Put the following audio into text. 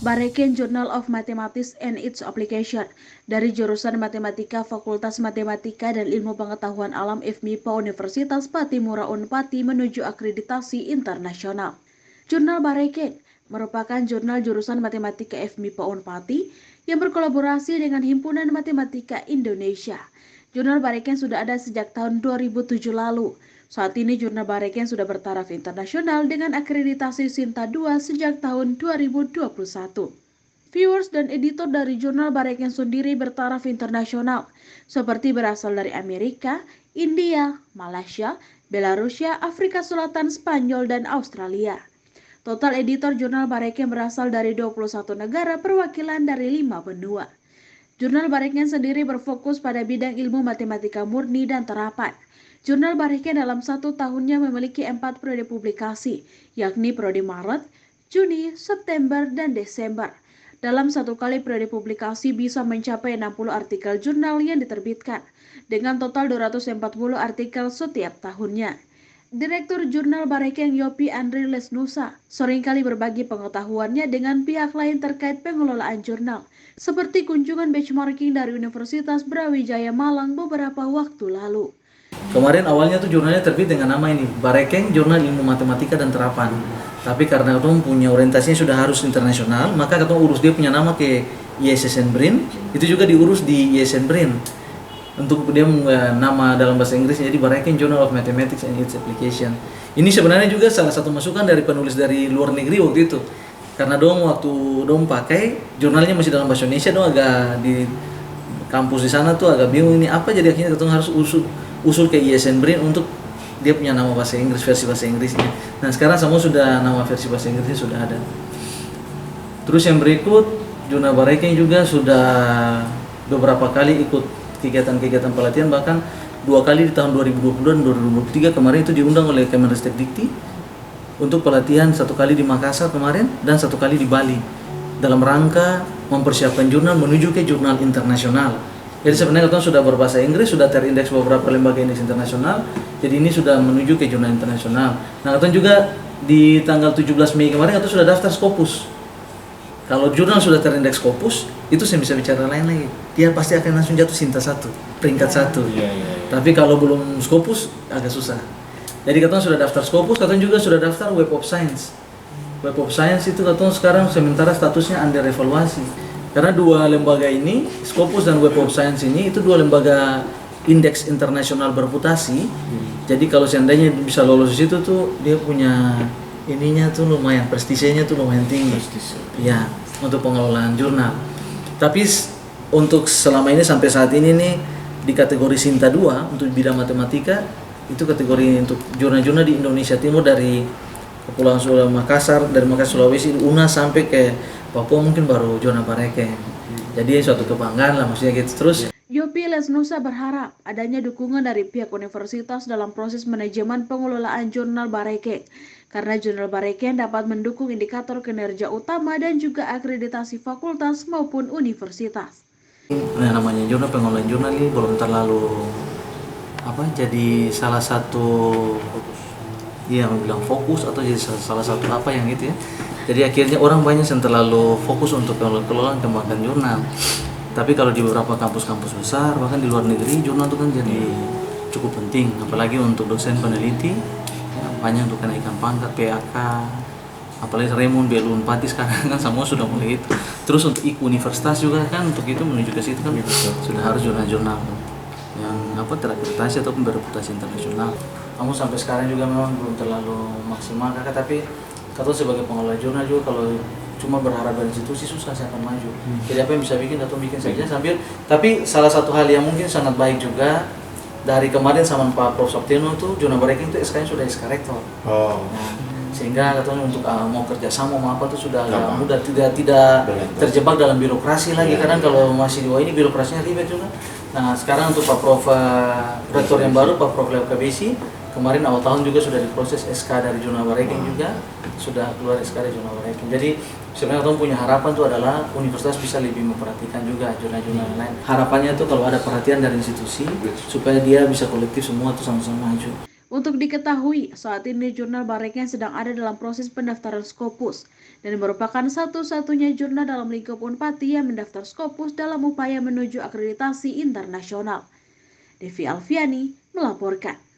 Bareken Journal of Mathematics and its Application dari jurusan Matematika Fakultas Matematika dan Ilmu Pengetahuan Alam FMIPA Universitas Patimura Unpati menuju akreditasi internasional. Jurnal Bareken merupakan jurnal jurusan Matematika FMIPA Unpati yang berkolaborasi dengan Himpunan Matematika Indonesia. Jurnal Bareken sudah ada sejak tahun 2007 lalu. Saat ini Jurnal Bareken sudah bertaraf internasional dengan akreditasi Sinta 2 sejak tahun 2021. Viewers dan editor dari Jurnal Bareken sendiri bertaraf internasional, seperti berasal dari Amerika, India, Malaysia, Belarusia, Afrika Selatan, Spanyol, dan Australia. Total editor Jurnal Bareken berasal dari 21 negara perwakilan dari 5 benua. Jurnal Bareken sendiri berfokus pada bidang ilmu matematika murni dan terapan. Jurnal Bareken dalam 1 tahunnya memiliki 4 periode publikasi, yakni periode Maret, Juni, September, dan Desember. Dalam 1 kali periode publikasi bisa mencapai 60 artikel jurnal yang diterbitkan, dengan total 240 artikel setiap tahunnya. Direktur Jurnal Bareken Yopi Andri Lesnusa seringkali berbagi pengetahuannya dengan pihak lain terkait pengelolaan jurnal, seperti kunjungan benchmarking dari Universitas Brawijaya Malang beberapa waktu lalu. Kemarin awalnya tuh jurnalnya terbit dengan nama ini, Bareken Jurnal Ilmu Matematika dan Terapan. Tapi karena katong punya orientasinya sudah harus internasional, maka katong urus dia punya nama ke ISSN BRIN, itu juga diurus di ISSN BRIN. Untuk dia nama dalam bahasa Inggris jadi Bareken Journal of Mathematics and its Application. Ini sebenarnya juga salah satu masukan dari penulis dari luar negeri waktu itu. Karena waktu pakai jurnalnya masih dalam bahasa Indonesia, agak di kampus di sana tuh agak bingung ini apa, jadi akhirnya katong harus usul ke ISSN BRIN untuk dia punya nama bahasa Inggris, versi bahasa Inggrisnya. Nah sekarang semua sudah nama versi bahasa Inggrisnya sudah ada. Terus yang berikut, Jurnal Bareken juga sudah beberapa kali ikut kegiatan-kegiatan pelatihan, bahkan 2 kali di tahun 2020 dan 2023 kemarin itu diundang oleh Kemenristek Dikti untuk pelatihan, 1 kali di Makassar kemarin dan 1 kali di Bali dalam rangka mempersiapkan jurnal menuju ke jurnal internasional. Jadi sebenarnya kita sudah berbahasa Inggris, sudah terindeks beberapa lembaga indeks internasional, jadi ini sudah menuju ke jurnal internasional. Nah kita juga di tanggal 17 Mei kemarin kita sudah daftar Scopus. Kalau jurnal sudah terindeks Scopus, itu saya bisa bicara lain lagi. Dia pasti akan langsung jatuh Sinta 1, peringkat 1. Tapi kalau belum Scopus, agak susah. Jadi kita sudah daftar Scopus, kita juga sudah daftar Web of Science. Web of Science itu kita sekarang sementara statusnya under evaluasi. Karena 2 lembaga ini, Scopus dan Web of Science ini, itu 2 lembaga indeks internasional berputasi. Jadi kalau seandainya bisa lolos di situ tuh, dia punya ininya tuh lumayan, prestisenya tuh lumayan tinggi. Ya, untuk pengelolaan jurnal. Tapi untuk selama ini sampai saat ini nih di kategori Sinta 2 untuk bidang matematika, itu kategori untuk jurnal-jurnal di Indonesia Timur dari Kepulauan Makassar, dari Makassar Sulawesi, UNA sampai ke Papua mungkin baru Jurnal Bareken. Jadi suatu kebanggaan lah maksudnya gitu. Terus Yopi Lesnusa berharap adanya dukungan dari pihak universitas dalam proses manajemen pengelolaan Jurnal Bareken, karena Jurnal Bareken dapat mendukung indikator kinerja utama dan juga akreditasi fakultas maupun universitas. Nah, namanya jurnal, pengelolaan jurnal ini belum terlalu jadi salah satu bilang fokus atau jadi salah satu apa yang gitu ya. Jadi akhirnya orang banyak yang terlalu fokus untuk pengelolaan kembangkan jurnal. Tapi kalau di beberapa kampus-kampus besar, bahkan di luar negeri, jurnal itu kan jadi cukup penting. Apalagi untuk dosen peneliti, banyak untuk kenaikan pangkat, PAK, apalagi Raymond, BLU Unpati sekarang kan semua sudah mulai itu. Terus untuk universitas juga kan untuk itu menuju ke situ kan sudah harus jurnal-jurnal yang terakreditasi ataupun bereputasi internasional. Kamu sampai sekarang juga memang belum terlalu maksimal kakak, tapi kata sebagai pengelola jurnal juga kalau cuma berharap dari institusi susah saya akan maju. Jadi apa yang bisa bikin atau bikin saja sambil. Tapi salah satu hal yang mungkin sangat baik juga dari kemarin sama Pak Prof. Sabtino tuh Jurnal Bareken itu SK-nya sudah SK Rektor. Nah, sehingga katanya untuk mau kerjasama mau apa tuh sudah agak mudah, tidak terjebak dalam birokrasi lagi. Kadang kalau masih di ini birokrasinya ribet juga. Nah sekarang untuk Pak Prof. Rektor yang baru Pak Prof. Leo Kabesi, kemarin awal tahun juga sudah diproses SK dari Jurnal Bareken juga sudah keluar SK dari Jurnal Bareken. Jadi sebenarnya kita punya harapan tuh adalah universitas bisa lebih memperhatikan juga jurnal-jurnal lain. Harapannya tuh kalau ada perhatian dari institusi supaya dia bisa kolektif semua tuh sama-sama maju. Untuk diketahui, saat ini jurnal Barekeng sedang ada dalam proses pendaftaran Scopus dan merupakan satu-satunya jurnal dalam lingkup Unpati yang mendaftar Scopus dalam upaya menuju akreditasi internasional. Devi Alfiani melaporkan.